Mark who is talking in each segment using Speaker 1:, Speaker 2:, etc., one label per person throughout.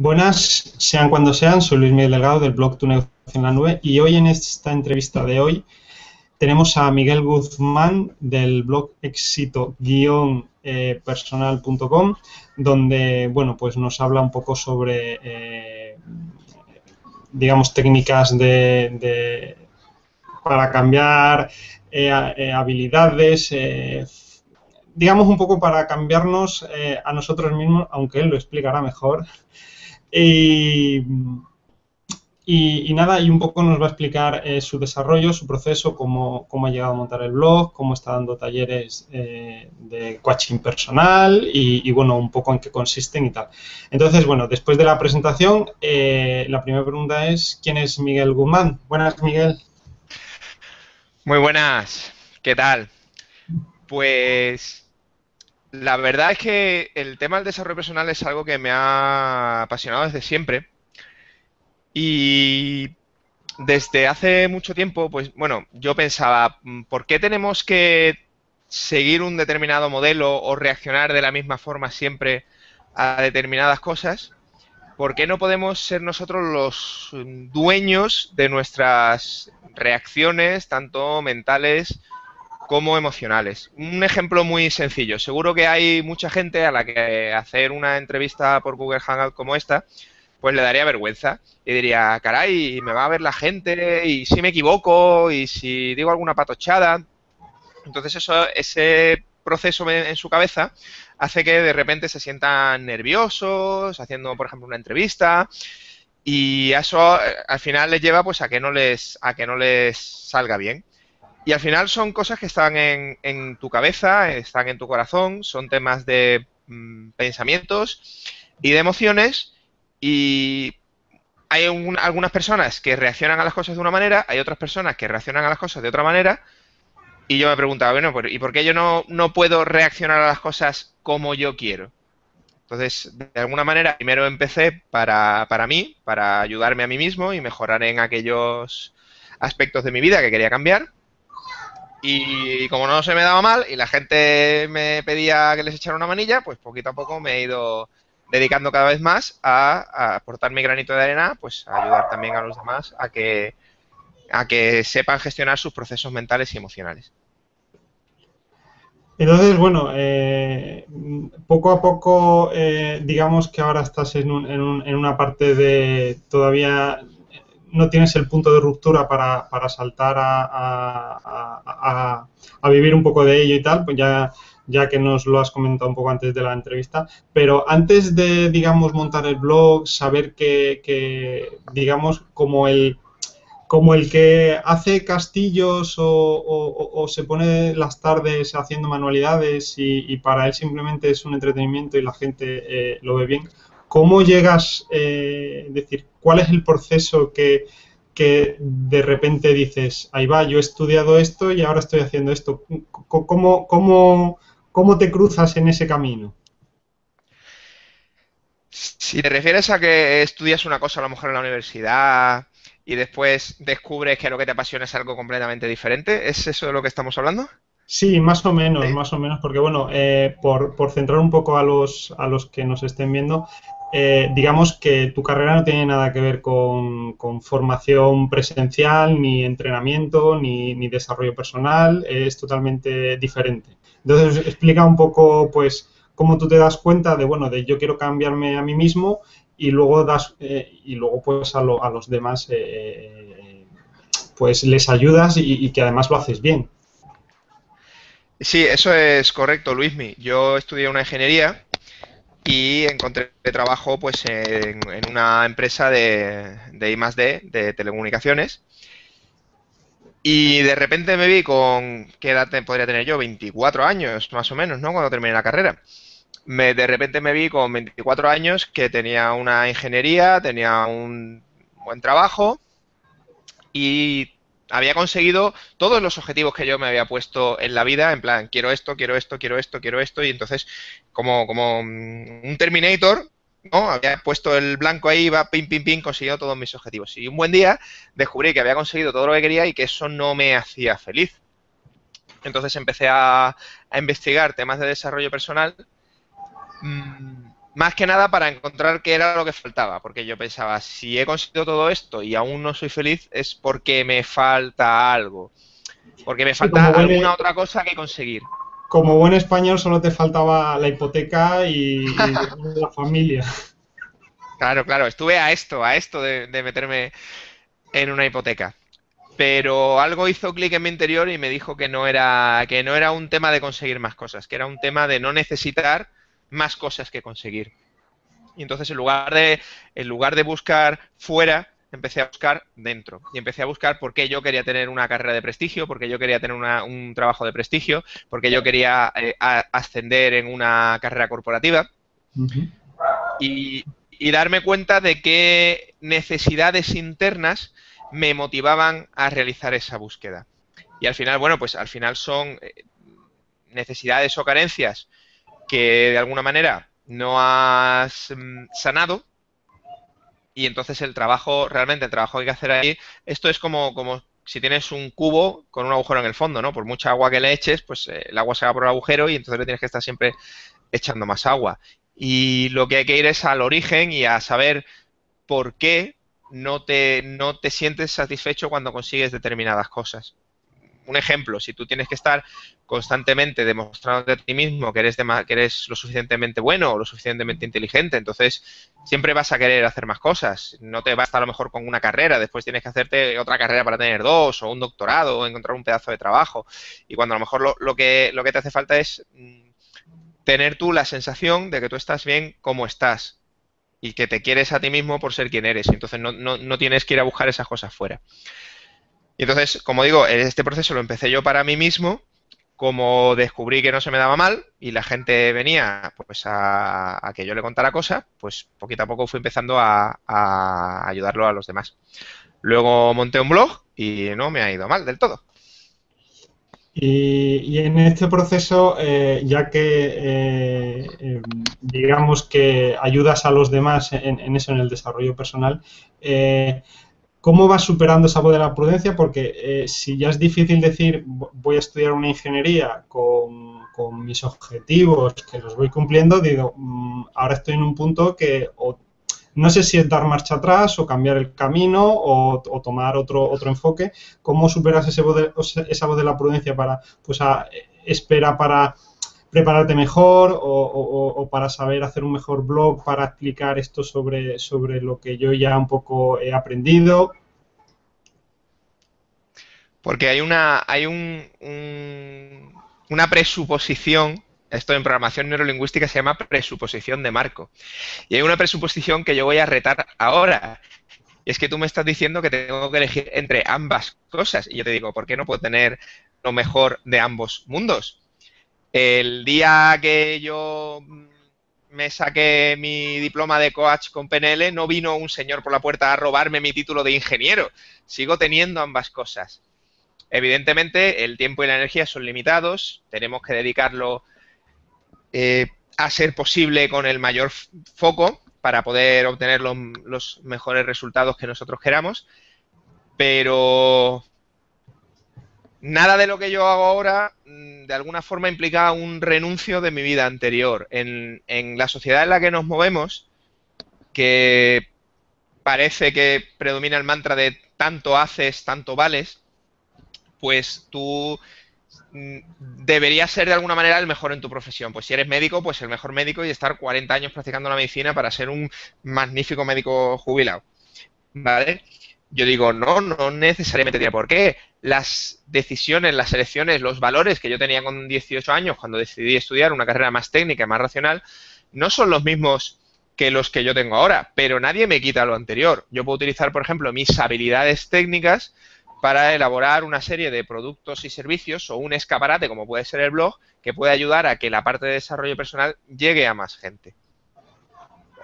Speaker 1: Buenas, sean cuando sean, soy Luis Miguel Delgado del blog Tu Negocio en la Nube y hoy en esta entrevista de hoy tenemos a Miguel Guzmán del blog éxito-personal.com donde, bueno, pues nos habla un poco sobre, digamos, técnicas para cambiar habilidades, digamos un poco para cambiarnos a nosotros mismos, aunque él lo explicará mejor. Y, y nada, y un poco nos va a explicar su desarrollo, su proceso, cómo ha llegado a montar el blog, cómo está dando talleres de coaching personal y, bueno, un poco en qué consisten y tal. Entonces, bueno, después de la presentación, la primera pregunta es, ¿quién es Miguel Guzmán? Buenas, Miguel.
Speaker 2: Muy buenas, ¿qué tal? Pues la verdad es que el tema del desarrollo personal es algo que me ha apasionado desde siempre y desde hace mucho tiempo, pues bueno, yo pensaba, ¿por qué tenemos que seguir un determinado modelo o reaccionar de la misma forma siempre a determinadas cosas? ¿Por qué no podemos ser nosotros los dueños de nuestras reacciones, tanto mentales como emocionales? Un ejemplo muy sencillo. Seguro que hay mucha gente a la que hacer una entrevista por Google Hangout como esta, pues le daría vergüenza y diría, caray, me va a ver la gente y si me equivoco y si digo alguna patochada. Entonces ese proceso en su cabeza hace que de repente se sientan nerviosos haciendo, por ejemplo, una entrevista y eso al final les lleva pues a que no les salga bien. Y al final son cosas que están en tu cabeza, están en tu corazón, son temas de pensamientos y de emociones. Y hay algunas personas que reaccionan a las cosas de una manera, hay otras personas que reaccionan a las cosas de otra manera. Y yo me preguntaba, bueno, ¿y por qué yo no puedo reaccionar a las cosas como yo quiero? Entonces, de alguna manera, primero empecé para mí, para ayudarme a mí mismo y mejorar en aquellos aspectos de mi vida que quería cambiar. Y como no se me daba mal y la gente me pedía que les echara una manilla, pues poquito a poco me he ido dedicando cada vez más a aportar mi granito de arena, pues a ayudar también a los demás a que sepan gestionar sus procesos mentales y emocionales.
Speaker 1: Entonces, bueno, poco a poco, digamos que ahora estás en una parte de todavía no tienes el punto de ruptura para saltar a vivir un poco de ello y tal, pues ya que nos lo has comentado un poco antes de la entrevista, pero antes de, digamos, montar el blog, saber que digamos, como el que hace castillos o se pone las tardes haciendo manualidades y para él simplemente es un entretenimiento y la gente lo ve bien. ¿Cómo llegas, decir, cuál es el proceso que de repente dices, ahí va, yo he estudiado esto y ahora estoy haciendo esto? ¿Cómo te cruzas en ese camino?
Speaker 2: Si te refieres a que estudias una cosa a lo mejor en la universidad y después descubres que lo que te apasiona es algo completamente diferente, ¿es eso de lo que estamos hablando?
Speaker 1: Sí, más o menos, porque bueno, por centrar un poco a los que nos estén viendo, digamos que tu carrera no tiene nada que ver con formación presencial, ni entrenamiento, ni desarrollo personal, es totalmente diferente. Entonces, explica un poco, pues, cómo tú te das cuenta de, bueno, de yo quiero cambiarme a mí mismo y luego pues, a los demás, pues, les ayudas y que además lo haces bien.
Speaker 2: Sí, eso es correcto, Luismi. Yo estudié una ingeniería y encontré trabajo pues en una empresa de I+D, de telecomunicaciones. Y de repente me vi con, ¿qué edad podría tener yo? 24 años, más o menos, ¿no? Cuando terminé la carrera. De repente me vi con 24 años que tenía una ingeniería, tenía un buen trabajo y había conseguido todos los objetivos que yo me había puesto en la vida, en plan, quiero esto, quiero esto, quiero esto, quiero esto, y entonces, como un Terminator, ¿no? Había puesto el blanco ahí, iba pim, pim, pim, consiguió todos mis objetivos. Y un buen día descubrí que había conseguido todo lo que quería y que eso no me hacía feliz. Entonces empecé a investigar temas de desarrollo personal Más que nada para encontrar qué era lo que faltaba, porque yo pensaba, si he conseguido todo esto y aún no soy feliz, es porque me falta algo, porque me
Speaker 1: Sí,
Speaker 2: falta alguna otra cosa que conseguir.
Speaker 1: como buen español solo te faltaba la hipoteca y digamos, la familia.
Speaker 2: Claro, claro, estuve a esto de meterme en una hipoteca. Pero algo hizo clic en mi interior y me dijo que no era un tema de conseguir más cosas, que era un tema de no necesitar más cosas que conseguir. Y entonces en lugar de buscar fuera, empecé a buscar dentro. Y empecé a buscar por qué yo quería tener una carrera de prestigio, por qué yo quería tener un trabajo de prestigio, por qué yo quería ascender en una carrera corporativa.
Speaker 1: Ujú.
Speaker 2: Y darme cuenta de qué necesidades internas me motivaban a realizar esa búsqueda. Y al final, bueno, pues al final son necesidades o carencias que de alguna manera no has sanado, y entonces el trabajo, realmente el trabajo que hay que hacer ahí, esto es como si tienes un cubo con un agujero en el fondo, ¿no? Por mucha agua que le eches, pues el agua se va por el agujero y entonces le tienes que estar siempre echando más agua. Y lo que hay que ir es al origen y a saber por qué no te sientes satisfecho cuando consigues determinadas cosas. Un ejemplo, si tú tienes que estar constantemente demostrando a ti mismo que eres lo suficientemente bueno o lo suficientemente inteligente, entonces siempre vas a querer hacer más cosas. No te basta a lo mejor con una carrera, después tienes que hacerte otra carrera para tener dos, o un doctorado, o encontrar un pedazo de trabajo. Y cuando a lo mejor lo que te hace falta es tener tú la sensación de que tú estás bien como estás y que te quieres a ti mismo por ser quien eres. Y entonces no tienes que ir a buscar esas cosas fuera. Y entonces, como digo, este proceso lo empecé yo para mí mismo, como descubrí que no se me daba mal y la gente venía pues a que yo le contara cosas, pues poquito a poco fui empezando a ayudarlo a los demás. Luego monté un blog y no me ha ido mal del todo.
Speaker 1: Y en este proceso, ya que digamos que ayudas a los demás en eso, en el desarrollo personal, ¿cómo vas superando esa voz de la prudencia? Porque si ya es difícil decir voy a estudiar una ingeniería con mis objetivos, que los voy cumpliendo, digo, ahora estoy en un punto que no sé si es dar marcha atrás o cambiar el camino o tomar otro enfoque. ¿Cómo superas esa voz de la prudencia para, pues, espera para prepararte mejor o para saber hacer un mejor blog para explicar esto sobre lo que yo ya un poco he aprendido?
Speaker 2: Porque una presuposición, esto en programación neurolingüística se llama presuposición de marco. Y hay una presuposición que yo voy a retar ahora. Y es que tú me estás diciendo que tengo que elegir entre ambas cosas. Y yo te digo, ¿por qué no puedo tener lo mejor de ambos mundos? El día que yo me saqué mi diploma de coach con PNL, no vino un señor por la puerta a robarme mi título de ingeniero. Sigo teniendo ambas cosas. Evidentemente, el tiempo y la energía son limitados. Tenemos que dedicarlo a ser posible con el mayor foco para poder obtener los mejores resultados que nosotros queramos. Pero nada de lo que yo hago ahora de alguna forma implica un renuncio de mi vida anterior. En la sociedad en la que nos movemos, que parece que predomina el mantra de tanto haces, tanto vales, pues tú deberías ser de alguna manera el mejor en tu profesión. Pues si eres médico, pues el mejor médico y estar 40 años practicando la medicina para ser un magnífico médico jubilado. ¿Vale? Yo digo, no necesariamente tiene por qué. Las decisiones, las elecciones, los valores que yo tenía con 18 años cuando decidí estudiar una carrera más técnica y más racional, no son los mismos que los que yo tengo ahora, pero nadie me quita lo anterior. Yo puedo utilizar, por ejemplo, mis habilidades técnicas para elaborar una serie de productos y servicios o un escaparate, como puede ser el blog, que puede ayudar a que la parte de desarrollo personal llegue a más gente.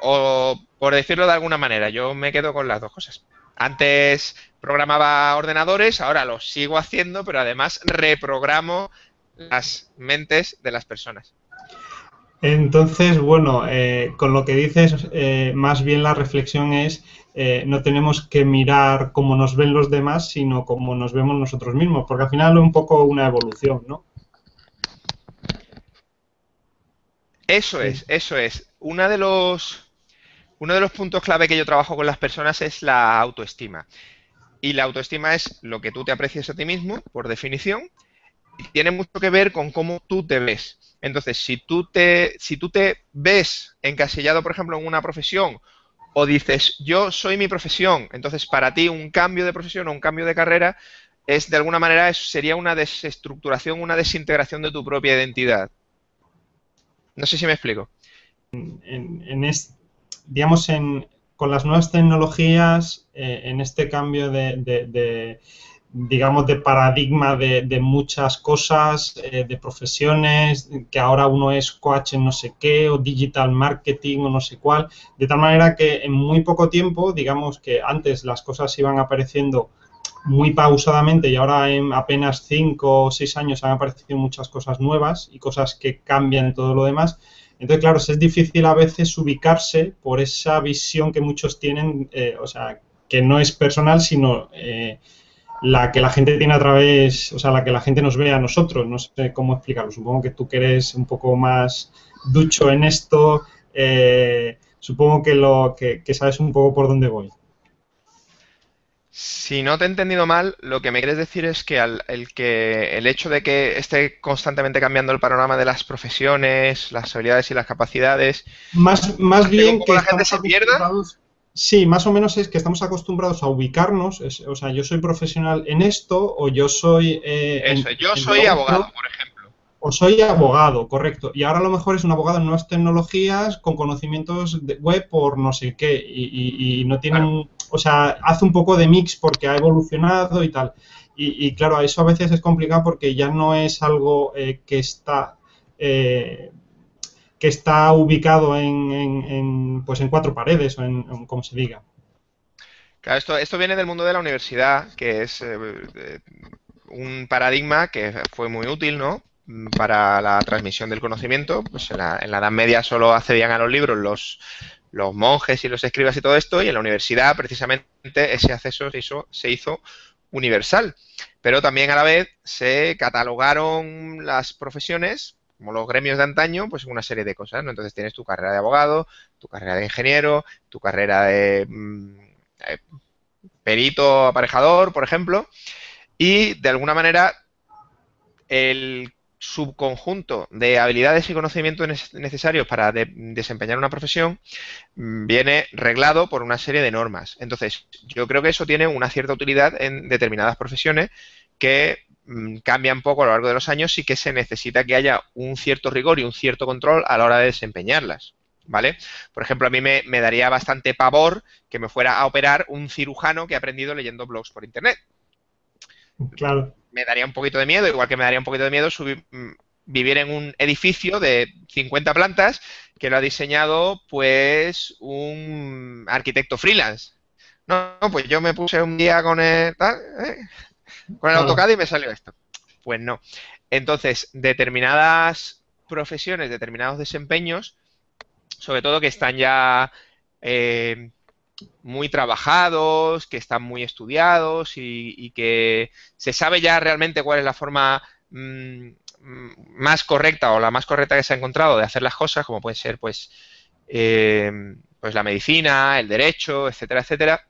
Speaker 2: O, por decirlo de alguna manera, yo me quedo con las dos cosas. Antes programaba ordenadores, ahora lo sigo haciendo, pero además reprogramo las mentes de las personas.
Speaker 1: Entonces, bueno, con lo que dices, más bien la reflexión es, no tenemos que mirar cómo nos ven los demás, sino cómo nos vemos nosotros mismos, porque al final es un poco una evolución, ¿no?
Speaker 2: Eso
Speaker 1: Sí.
Speaker 2: es, eso es. uno de los puntos clave que yo trabajo con las personas es la autoestima. Y la autoestima es lo que tú te aprecias a ti mismo, por definición, y tiene mucho que ver con cómo tú te ves. Entonces, si tú te ves encasillado, por ejemplo, en una profesión, o dices, yo soy mi profesión, entonces para ti un cambio de profesión o un cambio de carrera es, de alguna manera, sería una desestructuración, una desintegración de tu propia identidad. No sé si me explico.
Speaker 1: En digamos, con las nuevas tecnologías, en este cambio digamos, de paradigma de muchas cosas, de profesiones, que ahora uno es coach en no sé qué, o digital marketing, o no sé cuál, de tal manera que en muy poco tiempo, digamos que antes las cosas iban apareciendo muy pausadamente y ahora en apenas 5 o 6 años han aparecido muchas cosas nuevas y cosas que cambian todo lo demás. Entonces, claro, es difícil a veces ubicarse por esa visión que muchos tienen, o sea, que no es personal, sino la que la gente tiene a través, o sea, la que la gente nos ve a nosotros. No sé cómo explicarlo. Supongo que tú que eres un poco más ducho en esto, supongo que sabes un poco por dónde voy.
Speaker 2: Si no te he entendido mal, lo que me quieres decir es que el hecho de que esté constantemente cambiando el panorama de las profesiones, las habilidades y las capacidades,
Speaker 1: Más
Speaker 2: hace que un
Speaker 1: bien
Speaker 2: poco
Speaker 1: que
Speaker 2: la gente
Speaker 1: estamos
Speaker 2: se pierda.
Speaker 1: acostumbrados, sí, más o menos es que estamos acostumbrados a ubicarnos, o sea, yo soy profesional en esto o yo soy
Speaker 2: Eso, yo
Speaker 1: en lo
Speaker 2: soy abogado,
Speaker 1: otro
Speaker 2: por ejemplo.
Speaker 1: o soy abogado, correcto. Y ahora a lo mejor es un abogado en nuevas tecnologías con conocimientos de web por no sé qué y no
Speaker 2: Claro.
Speaker 1: tienen, o sea, hace un poco de mix porque ha evolucionado y tal. Y claro, eso a veces es complicado porque ya no es algo eh, que está ubicado pues en cuatro paredes o como se diga.
Speaker 2: Claro, esto viene del mundo de la universidad, que es un paradigma que fue muy útil, ¿no? Para la transmisión del conocimiento. Pues en la Edad Media solo accedían a los libros los monjes y los escribas y todo esto, y en la universidad precisamente ese acceso se hizo universal. Pero también a la vez se catalogaron las profesiones, como los gremios de antaño, pues una serie de cosas, ¿no? Entonces tienes tu carrera de abogado, tu carrera de ingeniero, tu carrera de perito aparejador, por ejemplo, y de alguna manera el subconjunto de habilidades y conocimientos necesarios para desempeñar una profesión viene reglado por una serie de normas. Entonces, yo creo que eso tiene una cierta utilidad en determinadas profesiones que cambian poco a lo largo de los años y que se necesita que haya un cierto rigor y un cierto control a la hora de desempeñarlas. ¿Vale? Por ejemplo, a mí me daría bastante pavor que me fuera a operar un cirujano que ha aprendido leyendo blogs por internet.
Speaker 1: Claro.
Speaker 2: Me daría un poquito de miedo, igual que me daría un poquito de miedo vivir en un edificio de 50 plantas que lo ha diseñado pues un arquitecto freelance. No, pues yo me puse un día con el
Speaker 1: Claro.
Speaker 2: AutoCAD y me salió esto. Pues no. Entonces, determinadas profesiones, determinados desempeños, sobre todo que están ya eh, muy trabajados, que están muy estudiados y que se sabe ya realmente cuál es la forma más correcta o la más correcta que se ha encontrado de hacer las cosas, como puede ser pues la medicina, el derecho, etcétera, etcétera,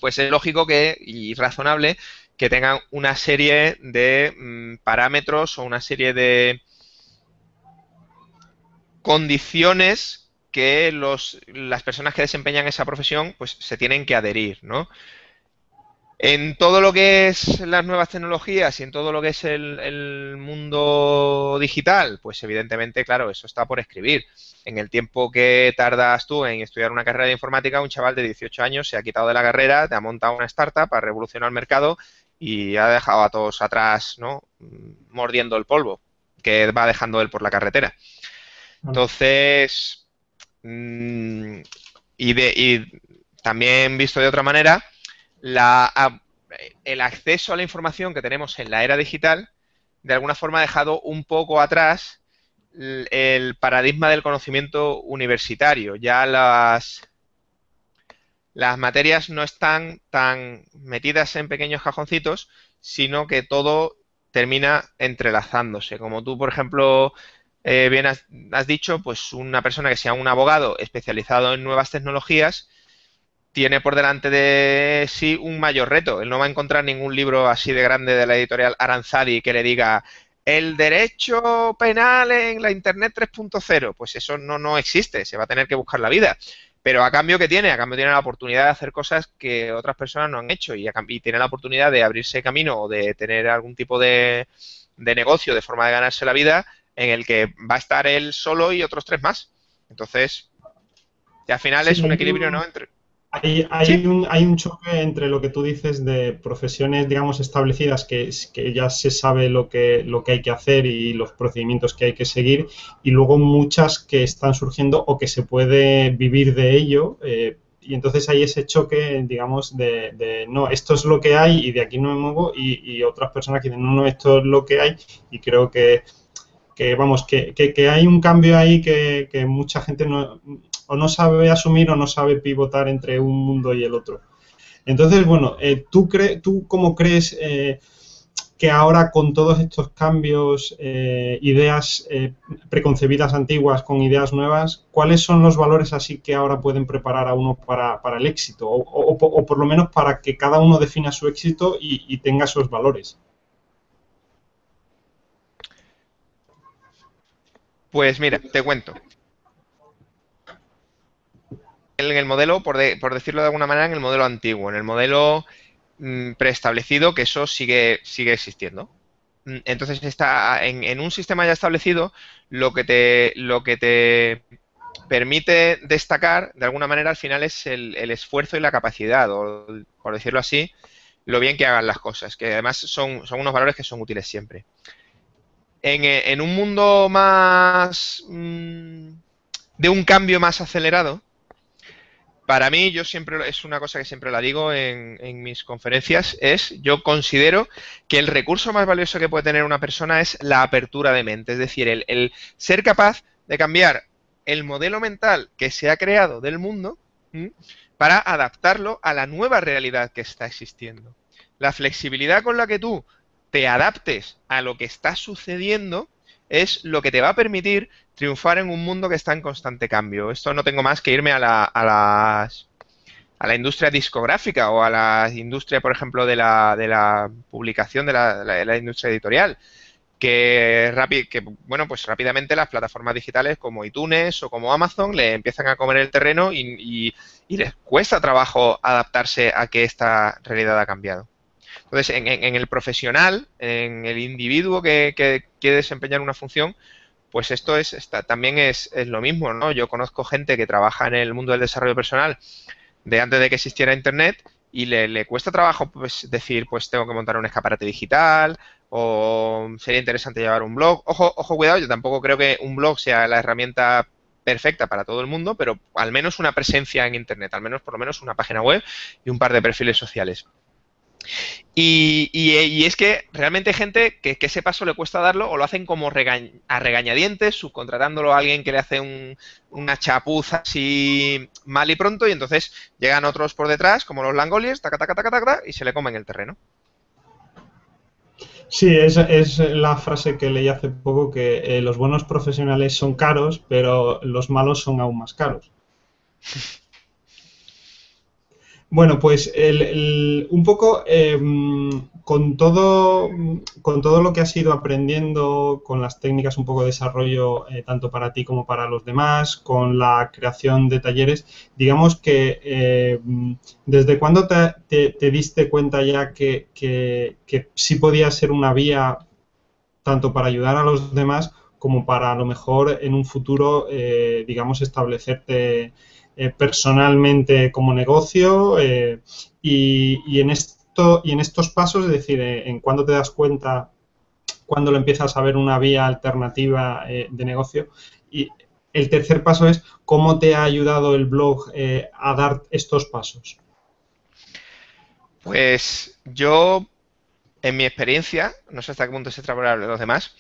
Speaker 2: pues es lógico y razonable que tengan una serie de parámetros o una serie de condiciones que las personas que desempeñan esa profesión pues se tienen que adherir, ¿no? En todo lo que es las nuevas tecnologías y en todo lo que es el mundo digital, pues evidentemente, claro, eso está por escribir. En el tiempo que tardas tú en estudiar una carrera de informática, un chaval de 18 años se ha quitado de la carrera, te ha montado una startup, ha revolucionado el mercado y ha dejado a todos atrás, ¿no? Mordiendo el polvo que va dejando él por la carretera.
Speaker 1: Claro.
Speaker 2: Entonces, mmm, y también visto de otra manera, el acceso a la información que tenemos en la era digital, de alguna forma ha dejado un poco atrás el paradigma del conocimiento universitario. Ya las materias no están tan metidas en pequeños cajoncitos, sino que todo termina entrelazándose. Como tú, por ejemplo, bien has dicho, pues una persona que sea un abogado especializado en nuevas tecnologías tiene por delante de sí un mayor reto. Él no va a encontrar ningún libro así de grande de la editorial Aranzadi que le diga el derecho penal en la Internet 3.0. Pues eso no existe, se va a tener que buscar la vida. Pero a cambio, ¿qué tiene? A cambio tiene la oportunidad de hacer cosas que otras personas no han hecho y tiene la oportunidad de abrirse camino o de tener algún tipo de negocio, de forma de ganarse la vida, en el que va a estar él solo y otros 3 más. Entonces, y al final
Speaker 1: Sí,
Speaker 2: es un equilibrio, ¿no? Entre...
Speaker 1: hay,
Speaker 2: Sí,
Speaker 1: hay un choque entre lo que tú dices de profesiones, digamos, establecidas, que ya se sabe lo que hay que hacer y los procedimientos que hay que seguir, y luego muchas que están surgiendo o que se puede vivir de ello. Y entonces hay ese choque, digamos, no, esto es lo que hay y de aquí no me muevo, y otras personas que dicen, no, esto es lo que hay, y creo vamos, que hay un cambio ahí que mucha gente o no sabe asumir o no sabe pivotar entre un mundo y el otro. Entonces, bueno, ¿tú cómo crees que ahora con todos estos cambios, ideas preconcebidas antiguas con ideas nuevas, cuáles son los valores así que ahora pueden preparar a uno para el éxito? O por lo menos para que cada uno defina su éxito y tenga esos valores.
Speaker 2: pues mira, te cuento. En el modelo, por decirlo de alguna manera, en el modelo antiguo, en el modelo preestablecido, que eso sigue existiendo. Entonces, en un sistema ya establecido, lo que te permite destacar, de alguna manera, al final es el esfuerzo y la capacidad, o por decirlo así, lo bien que hagan las cosas, que además son unos valores que son útiles siempre. En un mundo más de un cambio más acelerado, para mí, yo siempre, es una cosa que siempre la digo en mis conferencias, yo considero que el recurso más valioso que puede tener una persona es la apertura de mente, es decir, el ser capaz de cambiar el modelo mental que se ha creado del mundo, ¿m?, para adaptarlo a la nueva realidad que está existiendo. La flexibilidad con la que tú te adaptes a lo que está sucediendo es lo que te va a permitir triunfar en un mundo que está en constante cambio. Esto no tengo más que irme a la industria discográfica o a la industria, por ejemplo, de la publicación, de la industria editorial, bueno, pues rápidamente las plataformas digitales como iTunes o como Amazon le empiezan a comer el terreno y les cuesta trabajo adaptarse a que esta realidad ha cambiado. Entonces, en el profesional, en el individuo que quiere desempeñar una función, pues también es lo mismo, ¿no? Yo conozco gente que trabaja en el mundo del desarrollo personal de antes de que existiera Internet y le cuesta trabajo pues decir, pues tengo que montar un escaparate digital o sería interesante llevar un blog. Ojo, cuidado, yo tampoco creo que un blog sea la herramienta perfecta para todo el mundo, pero al menos una presencia en Internet, al menos por lo menos una página web y un par de perfiles sociales. Y es que realmente hay gente que ese paso le cuesta darlo o lo hacen como a regañadientes, subcontratándolo a alguien que le hace una chapuza así mal y pronto, y entonces llegan otros por detrás, como los Langoliers, taca, taca, taca, taca, y se le comen el terreno.
Speaker 1: Sí, es la frase que leí hace poco, que los buenos profesionales son caros, pero los malos son aún más caros. Bueno, pues un poco con todo lo que has ido aprendiendo, con las técnicas un poco de desarrollo, tanto para ti como para los demás, con la creación de talleres, digamos que ¿desde cuándo te diste cuenta ya que sí podía ser una vía tanto para ayudar a los demás como para a lo mejor en un futuro, digamos, establecerte personalmente como negocio, y en estos pasos, es decir, en cuándo te das cuenta, cuando lo empiezas a ver una vía alternativa de negocio? Y el tercer paso es cómo te ha ayudado el blog a dar estos pasos.
Speaker 2: Pues yo, en mi experiencia, no sé hasta qué punto es extrapolable a los demás,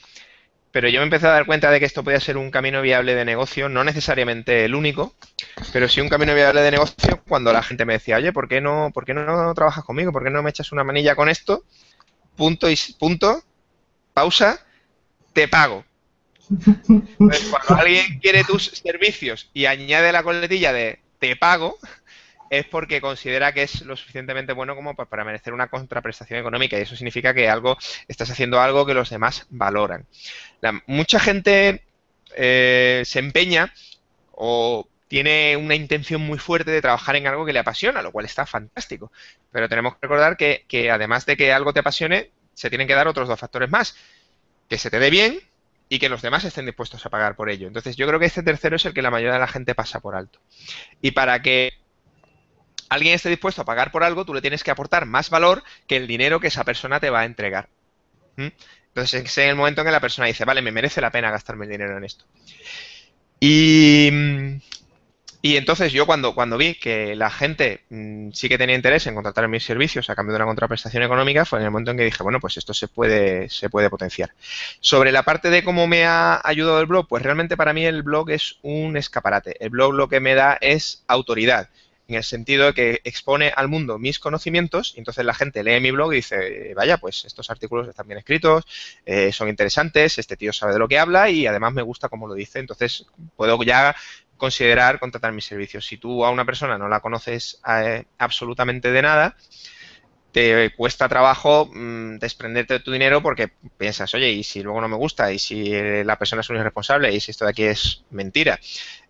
Speaker 2: pero yo me empecé a dar cuenta de que esto podía ser un camino viable de negocio, no necesariamente el único, pero sí un camino viable de negocio cuando la gente me decía, oye, por qué no trabajas conmigo? ¿Por qué no me echas una manilla con esto? Punto, pausa, te pago. Entonces, cuando alguien quiere tus servicios y añade la coletilla de te pago, es porque considera que es lo suficientemente bueno como para merecer una contraprestación económica, y eso significa que estás haciendo algo que los demás valoran. Mucha gente se empeña o tiene una intención muy fuerte de trabajar en algo que le apasiona, lo cual está fantástico. Pero tenemos que recordar que además de que algo te apasione, se tienen que dar otros dos factores más. Que se te dé bien y que los demás estén dispuestos a pagar por ello. Entonces, yo creo que este tercero es el que la mayoría de la gente pasa por alto. Y para que alguien esté dispuesto a pagar por algo, tú le tienes que aportar más valor que el dinero que esa persona te va a entregar. Entonces, es en el momento en que la persona dice, vale, me merece la pena gastarme el dinero en esto. Y entonces yo cuando vi que la gente sí que tenía interés en contratar mis servicios a cambio de una contraprestación económica, fue en el momento en que dije, bueno, pues esto se puede potenciar. Sobre la parte de cómo me ha ayudado el blog, pues realmente para mí el blog es un escaparate. El blog lo que me da es autoridad, en el sentido de que expone al mundo mis conocimientos, y entonces la gente lee mi blog y dice, vaya, pues estos artículos están bien escritos, son interesantes, este tío sabe de lo que habla y además me gusta cómo lo dice, entonces puedo ya considerar contratar mis servicios. Si tú a una persona no la conoces absolutamente de nada, te cuesta trabajo desprenderte de tu dinero porque piensas, oye, ¿y si luego no me gusta? ¿Y si la persona es un irresponsable? ¿Y si esto de aquí es mentira?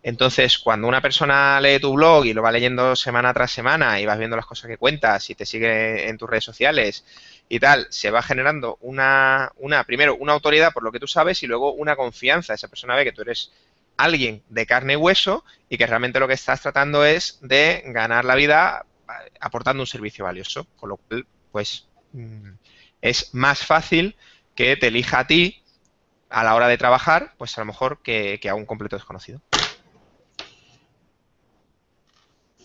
Speaker 2: Entonces, cuando una persona lee tu blog y lo va leyendo semana tras semana y vas viendo las cosas que cuentas y te sigue en tus redes sociales y tal, se va generando primero, una autoridad por lo que tú sabes y luego una confianza. Esa persona ve que tú eres alguien de carne y hueso y que realmente lo que estás tratando es de ganar la vida aportando un servicio valioso, con lo cual, pues, es más fácil que te elija a ti a la hora de trabajar, pues a lo mejor que a un completo desconocido.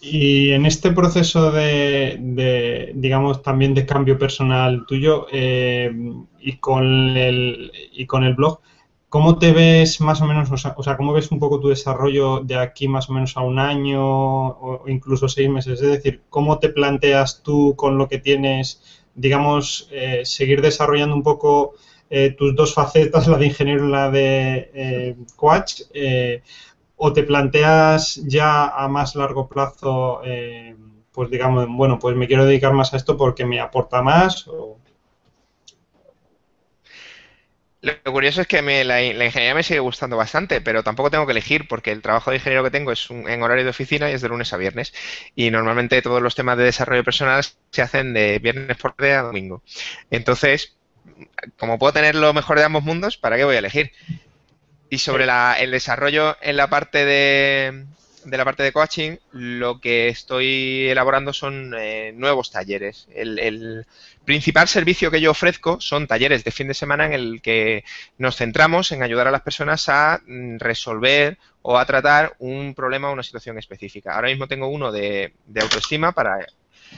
Speaker 1: Y en este proceso digamos, también de cambio personal tuyo y con el blog, ¿cómo te ves más o menos, o sea, cómo ves un poco tu desarrollo de aquí más o menos a un año o incluso 6 meses? Es decir, ¿cómo te planteas tú con lo que tienes, digamos, seguir desarrollando un poco tus dos facetas, la de ingeniero y la de coach? ¿O te planteas ya a más largo plazo, pues digamos, bueno, pues me quiero dedicar más a esto porque me aporta más?
Speaker 2: Lo curioso es que la ingeniería me sigue gustando bastante, pero tampoco tengo que elegir porque el trabajo de ingeniero que tengo es en horario de oficina y es de lunes a viernes. Y normalmente todos los temas de desarrollo personal se hacen de viernes por día a domingo. Entonces, como puedo tener lo mejor de ambos mundos, ¿para qué voy a elegir? Y sobre el desarrollo en la parte la parte de coaching, lo que estoy elaborando son nuevos talleres. El principal servicio que yo ofrezco son talleres de fin de semana en el que nos centramos en ayudar a las personas a resolver o a tratar un problema o una situación específica. Ahora mismo tengo uno de autoestima para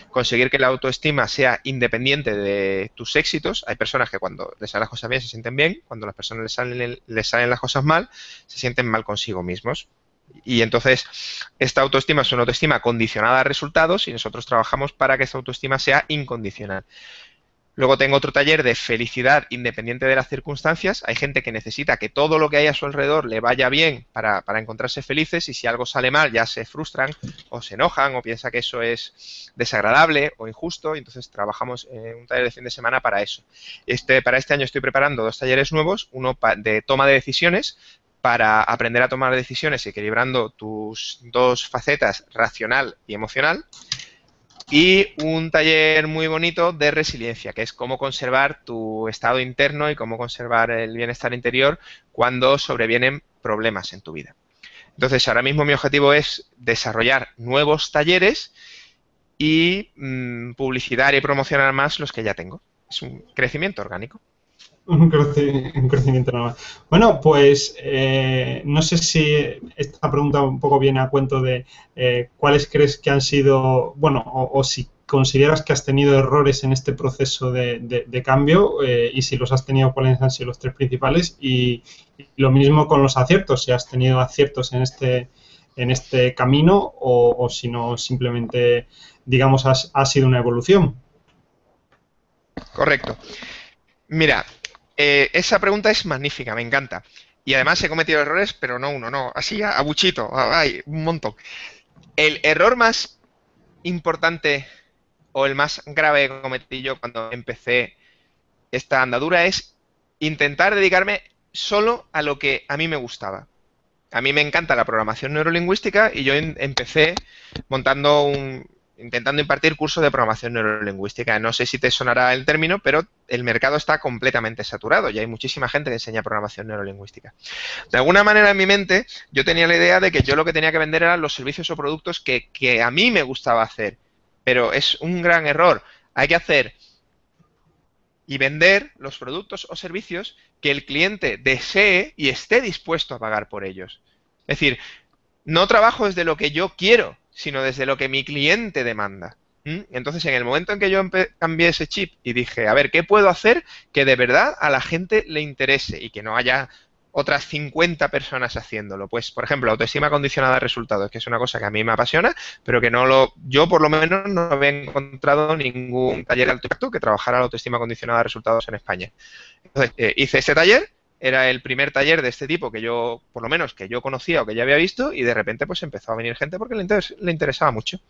Speaker 2: conseguir que la autoestima sea independiente de tus éxitos. Hay personas que cuando les salen las cosas bien se sienten bien, cuando a las personas les salen las cosas mal, se sienten mal consigo mismos. Y entonces, esta autoestima es una autoestima condicionada a resultados y nosotros trabajamos para que esta autoestima sea incondicional. Luego tengo otro taller de felicidad independiente de las circunstancias. Hay gente que necesita que todo lo que hay a su alrededor le vaya bien para encontrarse felices y si algo sale mal ya se frustran o se enojan o piensan que eso es desagradable o injusto y entonces trabajamos en un taller de fin de semana para eso. Para este año estoy preparando 2 talleres nuevos, uno de toma de decisiones para aprender a tomar decisiones equilibrando tus dos facetas racional y emocional. Y un taller muy bonito de resiliencia, que es cómo conservar tu estado interno y cómo conservar el bienestar interior cuando sobrevienen problemas en tu vida. Entonces, ahora mismo mi objetivo es desarrollar nuevos talleres y publicitar y promocionar más los que ya tengo. Es un crecimiento orgánico.
Speaker 1: Un crecimiento normal. Bueno, pues no sé si esta pregunta un poco viene a cuento de cuáles crees que han sido, bueno, o si consideras que has tenido errores en este proceso de cambio y si los has tenido, cuáles han sido los 3 principales y lo mismo con los aciertos, si has tenido aciertos en este camino o si no, simplemente, digamos, ha sido una evolución.
Speaker 2: Correcto. Mira, esa pregunta es magnífica, me encanta. Y además he cometido errores, pero no uno, no, así a buchito, ay, un montón. El error más importante o el más grave que cometí yo cuando empecé esta andadura es intentar dedicarme solo a lo que a mí me gustaba. A mí me encanta la programación neurolingüística y yo empecé intentando impartir cursos de programación neurolingüística. No sé si te sonará el término, pero el mercado está completamente saturado y hay muchísima gente que enseña programación neurolingüística. De alguna manera en mi mente yo tenía la idea de que yo lo que tenía que vender eran los servicios o productos que a mí me gustaba hacer, pero es un gran error. Hay que hacer y vender los productos o servicios que el cliente desee y esté dispuesto a pagar por ellos. Es decir, no trabajo desde lo que yo quiero, sino desde lo que mi cliente demanda. Entonces, en el momento en que yo cambié ese chip y dije, a ver, ¿qué puedo hacer que de verdad a la gente le interese y que no haya otras 50 personas haciéndolo? Pues, por ejemplo, autoestima condicionada a resultados, que es una cosa que a mí me apasiona, pero que yo por lo menos no había encontrado ningún taller de alto impacto que trabajara la autoestima condicionada a resultados en España. Entonces, hice este taller. Era el primer taller de este tipo que yo, por lo menos, que yo conocía o que ya había visto, y de repente pues empezó a venir gente porque le interesaba mucho.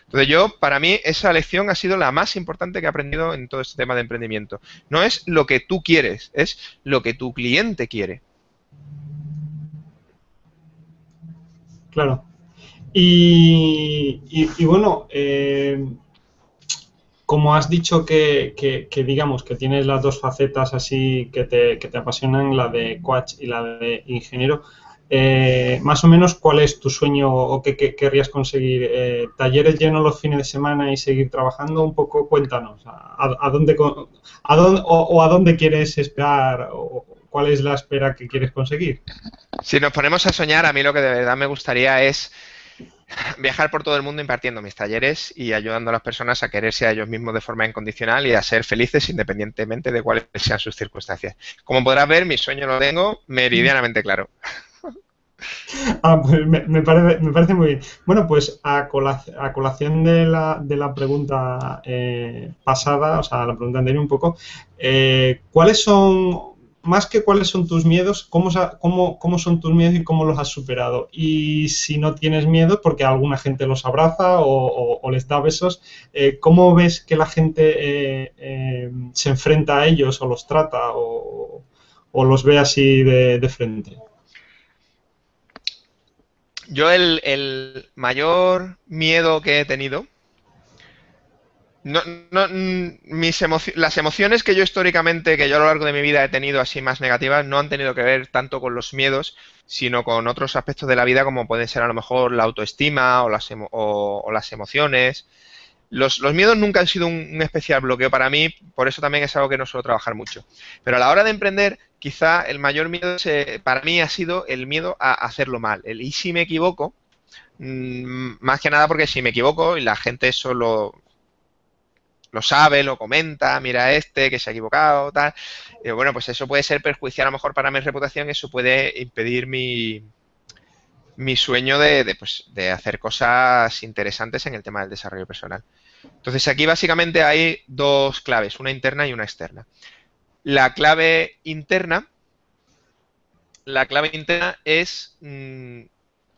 Speaker 2: Entonces para mí, esa lección ha sido la más importante que he aprendido en todo este tema de emprendimiento. No es lo que tú quieres, es lo que tu cliente quiere.
Speaker 1: Claro. Y bueno, como has dicho que digamos que tienes las dos facetas así que te apasionan, la de coach y la de ingeniero, más o menos ¿cuál es tu sueño o qué querrías conseguir? ¿Talleres llenos los fines de semana y seguir trabajando? Un poco, cuéntanos, ¿a dónde, a dónde quieres esperar o cuál es la espera que quieres conseguir?
Speaker 2: Si nos ponemos a soñar, a mí lo que de verdad me gustaría es viajar por todo el mundo impartiendo mis talleres y ayudando a las personas a quererse a ellos mismos de forma incondicional y a ser felices independientemente de cuáles sean sus circunstancias. Como podrás ver, mi sueño lo tengo meridianamente claro.
Speaker 1: Pues me parece muy bien. Bueno, pues a colación de la pregunta pasada, o sea, la pregunta anterior un poco, ¿cuáles son, más que cuáles son tus miedos, cómo son tus miedos y cómo los has superado? Y si no tienes miedo, porque alguna gente los abraza o les da besos, ¿cómo ves que la gente se enfrenta a ellos o los trata o los ve así de frente?
Speaker 2: Yo el mayor miedo que he tenido, las emociones que yo históricamente, que yo a lo largo de mi vida he tenido así más negativas, no han tenido que ver tanto con los miedos, sino con otros aspectos de la vida como pueden ser a lo mejor la autoestima o las emociones. Los miedos nunca han sido un especial bloqueo para mí, por eso también es algo que no suelo trabajar mucho. Pero a la hora de emprender, quizá el mayor miedo para mí ha sido el miedo a hacerlo mal. ¿Y si me equivoco? Más que nada porque si me equivoco y la gente solo lo sabe, lo comenta, mira que se ha equivocado, tal. Bueno, pues eso puede ser perjudicial a lo mejor para mi reputación, eso puede impedir mi sueño de hacer cosas interesantes en el tema del desarrollo personal. Entonces aquí básicamente hay dos claves, una interna y una externa. La clave interna es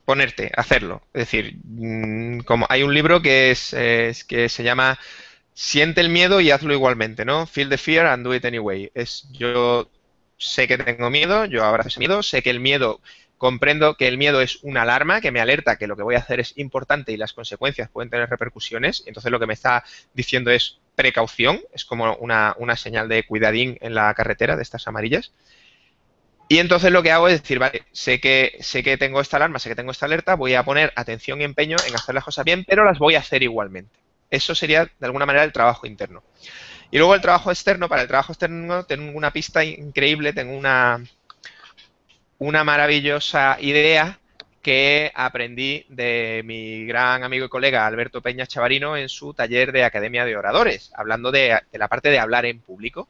Speaker 2: ponerte, hacerlo. Es decir, como hay un libro que que se llama Siente el miedo y hazlo igualmente, ¿no? Feel the fear and do it anyway. Yo sé que tengo miedo, yo abrazo ese miedo, sé que comprendo que el miedo es una alarma que me alerta que lo que voy a hacer es importante y las consecuencias pueden tener repercusiones. Entonces lo que me está diciendo es precaución, es como una señal de cuidadín en la carretera de estas amarillas. Y entonces lo que hago es decir, vale, sé que tengo esta alarma, sé que tengo esta alerta, voy a poner atención y empeño en hacer las cosas bien, pero las voy a hacer igualmente. Eso sería, de alguna manera, el trabajo interno. Y luego el trabajo externo, para el trabajo externo tengo una pista increíble, tengo una maravillosa idea que aprendí de mi gran amigo y colega Alberto Peña Chavarino en su taller de Academia de Oradores, hablando de la parte de hablar en público.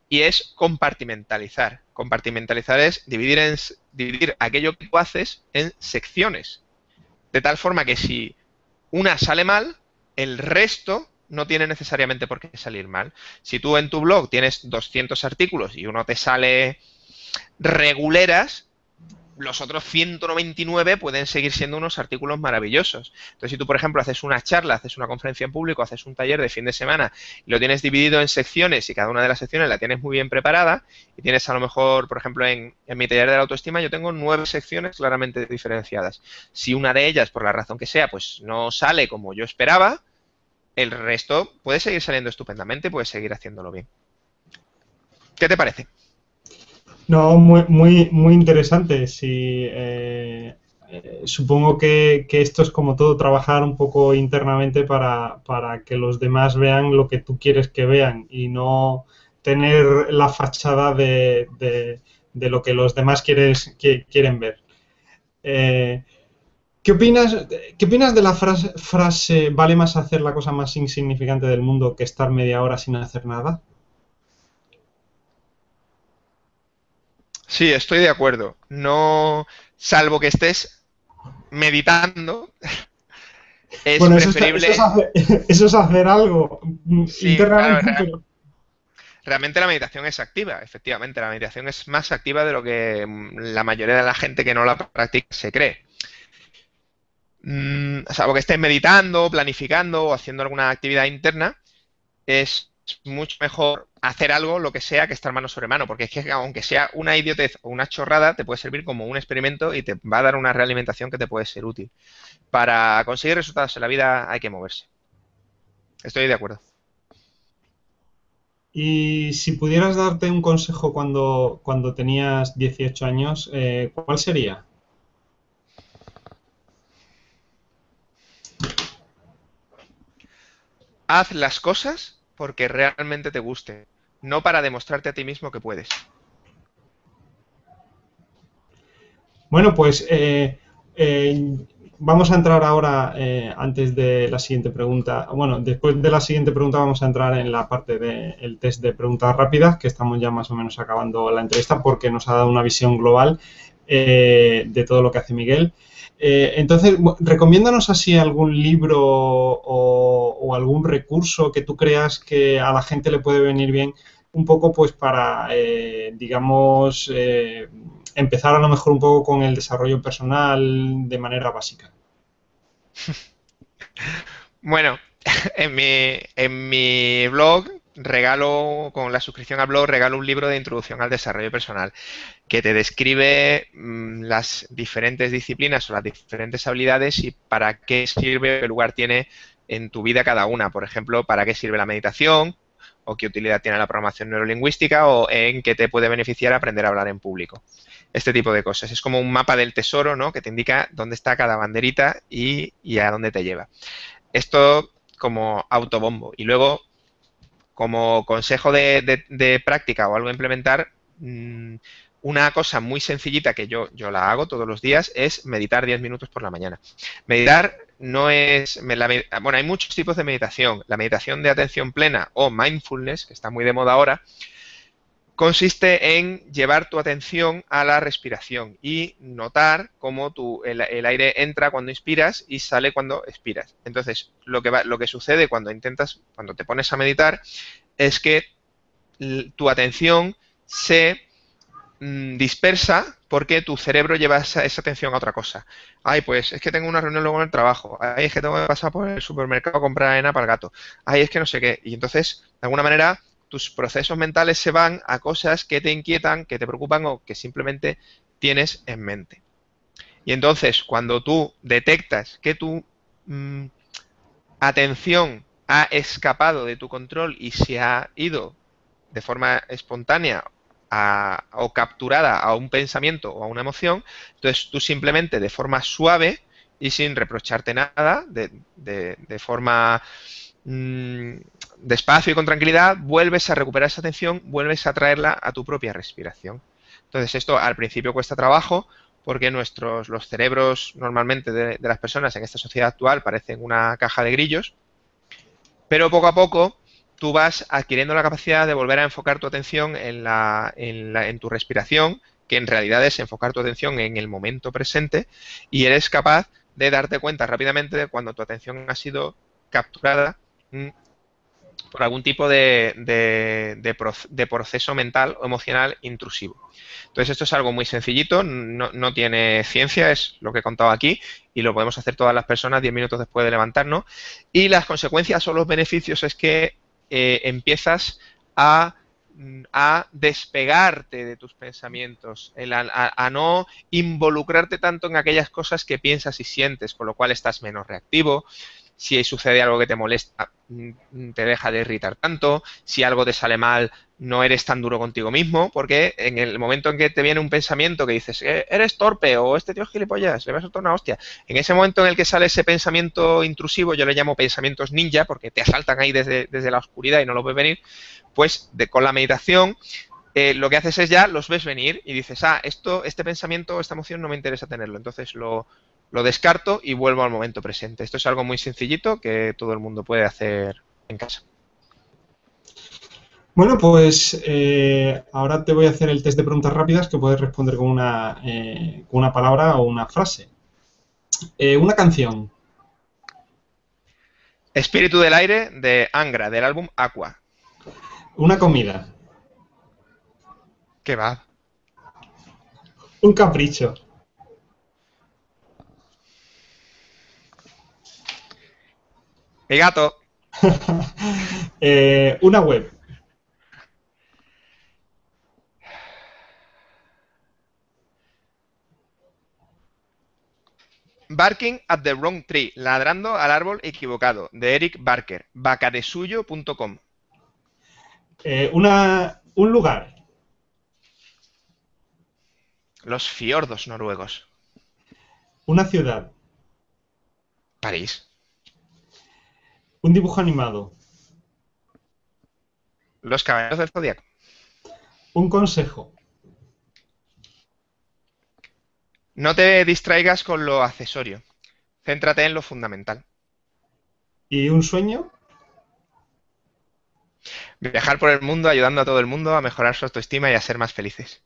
Speaker 2: Y es compartimentalizar. Compartimentalizar es dividir aquello que tú haces en secciones. De tal forma que si una sale mal, el resto no tiene necesariamente por qué salir mal. Si tú en tu blog tienes 200 artículos y uno te sale reguleras, los otros 199 pueden seguir siendo unos artículos maravillosos. Entonces, si tú, por ejemplo, haces una charla, haces una conferencia en público, haces un taller de fin de semana y lo tienes dividido en secciones y cada una de las secciones la tienes muy bien preparada y tienes a lo mejor, por ejemplo, en mi taller de la autoestima yo tengo 9 secciones claramente diferenciadas. Si una de ellas, por la razón que sea, pues no sale como yo esperaba, el resto puede seguir saliendo estupendamente, puedes seguir haciéndolo bien. ¿Qué te parece?
Speaker 1: No, muy interesante. Sí, supongo que esto es como todo, trabajar un poco internamente para que los demás vean lo que tú quieres que vean y no tener la fachada de lo que los demás quieren ver. Eh, qué opinas de la frase vale más hacer la cosa más insignificante del mundo que estar media hora sin hacer nada?
Speaker 2: Sí, estoy de acuerdo. No, salvo que estés meditando, es
Speaker 1: Bueno, eso
Speaker 2: preferible.
Speaker 1: eso es hacer algo
Speaker 2: Sí, claro,
Speaker 1: internamente, pero...
Speaker 2: realmente la meditación es activa, efectivamente, la meditación es más activa de lo que la mayoría de la gente que no la practica se cree. Salvo que estés meditando, planificando o haciendo alguna actividad interna, es mucho mejor hacer algo, lo que sea, que estar mano sobre mano, porque es que aunque sea una idiotez o una chorrada, te puede servir como un experimento y te va a dar una realimentación que te puede ser útil. Para conseguir resultados en la vida hay que moverse. Estoy de acuerdo.
Speaker 1: Y si pudieras darte un consejo cuando tenías 18 años, ¿cuál sería?
Speaker 2: Haz las cosas porque realmente te guste, no para demostrarte a ti mismo que puedes.
Speaker 1: Bueno, pues vamos a entrar ahora, antes de la siguiente pregunta. Bueno, después de la siguiente pregunta vamos a entrar en la parte del test de preguntas rápidas, que estamos ya más o menos acabando la entrevista porque nos ha dado una visión global de todo lo que hace Miguel. Entonces, recomiéndanos así algún libro o algún recurso que tú creas que a la gente le puede venir bien un poco pues para, digamos, empezar a lo mejor un poco con el desarrollo personal de manera básica.
Speaker 2: Bueno, en mi blog regalo, con la suscripción al blog, regalo un libro de introducción al desarrollo personal que te describe las diferentes disciplinas o las diferentes habilidades y para qué sirve, qué lugar tiene en tu vida cada una. Por ejemplo, para qué sirve la meditación o qué utilidad tiene la programación neurolingüística o en qué te puede beneficiar aprender a hablar en público. Este tipo de cosas. Es como un mapa del tesoro, ¿no? Que te indica dónde está cada banderita y a dónde te lleva. Esto como autobombo. Y luego, como consejo de práctica o algo a implementar, una cosa muy sencillita que yo la hago todos los días es meditar 10 minutos por la mañana. Meditar no es... bueno, hay muchos tipos de meditación. La meditación de atención plena o mindfulness, que está muy de moda ahora, consiste en llevar tu atención a la respiración y notar cómo el aire entra cuando inspiras y sale cuando expiras. Entonces, lo que sucede cuando te pones a meditar, es que tu atención se dispersa porque tu cerebro lleva esa atención a otra cosa. Ay, pues es que tengo una reunión luego en el trabajo. Ay, es que tengo que pasar por el supermercado a comprar arena para el gato. Ay, es que no sé qué. Y entonces, de alguna manera, tus procesos mentales se van a cosas que te inquietan, que te preocupan o que simplemente tienes en mente. Y entonces, cuando tú detectas que tu atención ha escapado de tu control y se ha ido de forma espontánea o capturada a un pensamiento o a una emoción, entonces tú simplemente de forma suave y sin reprocharte nada, de forma despacio y con tranquilidad, vuelves a recuperar esa atención, vuelves a traerla a tu propia respiración. Entonces esto al principio cuesta trabajo porque los cerebros normalmente de las personas en esta sociedad actual parecen una caja de grillos, pero poco a poco tú vas adquiriendo la capacidad de volver a enfocar tu atención en tu respiración, que en realidad es enfocar tu atención en el momento presente, y eres capaz de darte cuenta rápidamente de cuando tu atención ha sido capturada por algún tipo de proceso mental o emocional intrusivo. Entonces, esto es algo muy sencillito, no tiene ciencia, es lo que he contado aquí, y lo podemos hacer todas las personas 10 minutos después de levantarnos. Y las consecuencias o los beneficios es que empiezas a despegarte de tus pensamientos, a no involucrarte tanto en aquellas cosas que piensas y sientes, con lo cual estás menos reactivo. Si sucede algo que te molesta, te deja de irritar tanto. Si algo te sale mal, no eres tan duro contigo mismo, porque en el momento en que te viene un pensamiento que dices, eres torpe o este tío es gilipollas, le vas a soltar una hostia, en ese momento en el que sale ese pensamiento intrusivo, yo le llamo pensamientos ninja, porque te asaltan ahí desde la oscuridad y no los ves venir, pues con la meditación lo que haces es ya los ves venir y dices, este pensamiento, esta emoción no me interesa tenerlo, entonces lo descarto y vuelvo al momento presente. Esto es algo muy sencillito que todo el mundo puede hacer en casa.
Speaker 1: Bueno, pues ahora te voy a hacer el test de preguntas rápidas que puedes responder con una palabra o una frase. Una canción.
Speaker 2: Espíritu del aire de Angra, del álbum Aqua.
Speaker 1: Una comida.
Speaker 2: ¿Qué va?
Speaker 1: Un capricho.
Speaker 2: Mi gato.
Speaker 1: Una web.
Speaker 2: Barking at the wrong tree, ladrando al árbol equivocado, de Eric Barker, vacadesuyo.com.
Speaker 1: Un lugar.
Speaker 2: Los fiordos noruegos.
Speaker 1: Una ciudad.
Speaker 2: París.
Speaker 1: Un dibujo animado.
Speaker 2: Los caballeros del zodiaco.
Speaker 1: Un consejo.
Speaker 2: No te distraigas con lo accesorio. Céntrate en lo fundamental.
Speaker 1: ¿Y un sueño?
Speaker 2: Viajar por el mundo ayudando a todo el mundo a mejorar su autoestima y a ser más felices.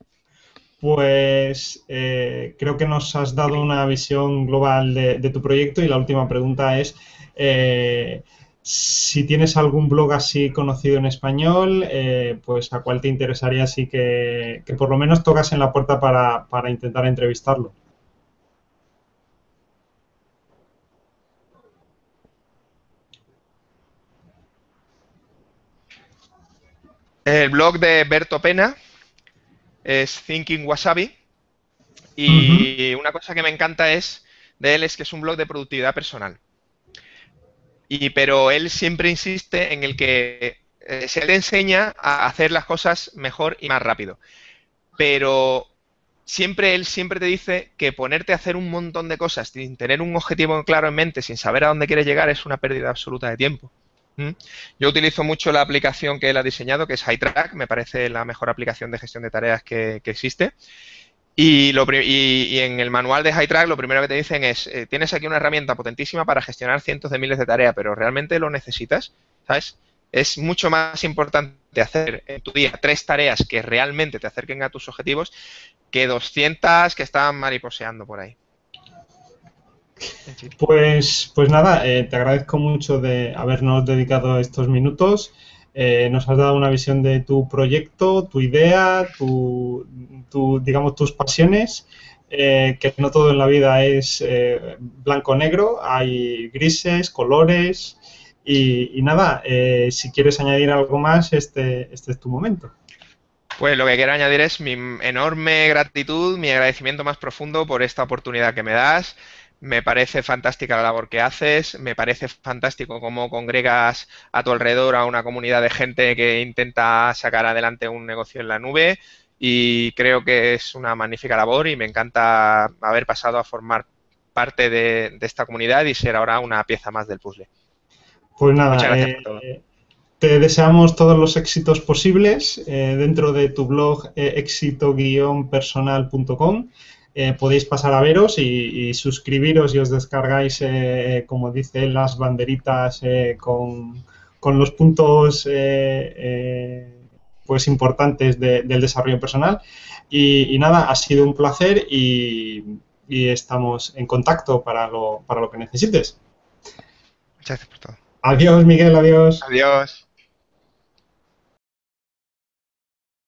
Speaker 1: Pues creo que nos has dado una visión global de tu proyecto y la última pregunta es si tienes algún blog así conocido en español, pues a cuál te interesaría así que por lo menos tocas en la puerta para intentar entrevistarlo.
Speaker 2: El blog de Berto Pena es Thinking Wasabi y una cosa que me encanta de él es que es un blog de productividad personal. Pero él siempre insiste en el que se le enseña a hacer las cosas mejor y más rápido. Pero él siempre te dice que ponerte a hacer un montón de cosas sin tener un objetivo claro en mente, sin saber a dónde quieres llegar, es una pérdida absoluta de tiempo. Yo utilizo mucho la aplicación que él ha diseñado, que es HighTrack, me parece la mejor aplicación de gestión de tareas que existe. Y en el manual de HighTrack lo primero que te dicen es, tienes aquí una herramienta potentísima para gestionar cientos de miles de tareas, pero ¿realmente lo necesitas? ¿Sabes? Es mucho más importante hacer en tu día 3 tareas que realmente te acerquen a tus objetivos que 200 que están mariposeando por ahí.
Speaker 1: Pues nada, te agradezco mucho de habernos dedicado estos minutos. Nos has dado una visión de tu proyecto, tu idea, digamos, tus pasiones, que no todo en la vida es blanco-negro, hay grises, colores y nada, si quieres añadir algo más, este es tu momento.
Speaker 2: Pues lo que quiero añadir es mi enorme gratitud, mi agradecimiento más profundo por esta oportunidad que me das. Me parece fantástica la labor que haces, me parece fantástico cómo congregas a tu alrededor a una comunidad de gente que intenta sacar adelante un negocio en la nube y creo que es una magnífica labor y me encanta haber pasado a formar parte de esta comunidad y ser ahora una pieza más del puzzle.
Speaker 1: Pues nada,
Speaker 2: muchas gracias por todo.
Speaker 1: Te deseamos todos los éxitos posibles dentro de tu blog éxito-personal.com. Podéis pasar a veros y suscribiros y os descargáis, como dice, las banderitas con los puntos pues importantes del desarrollo personal. Y nada, ha sido un placer y estamos en contacto para lo que necesites.
Speaker 2: Muchas gracias por todo.
Speaker 1: Adiós, Miguel, adiós.
Speaker 2: Adiós.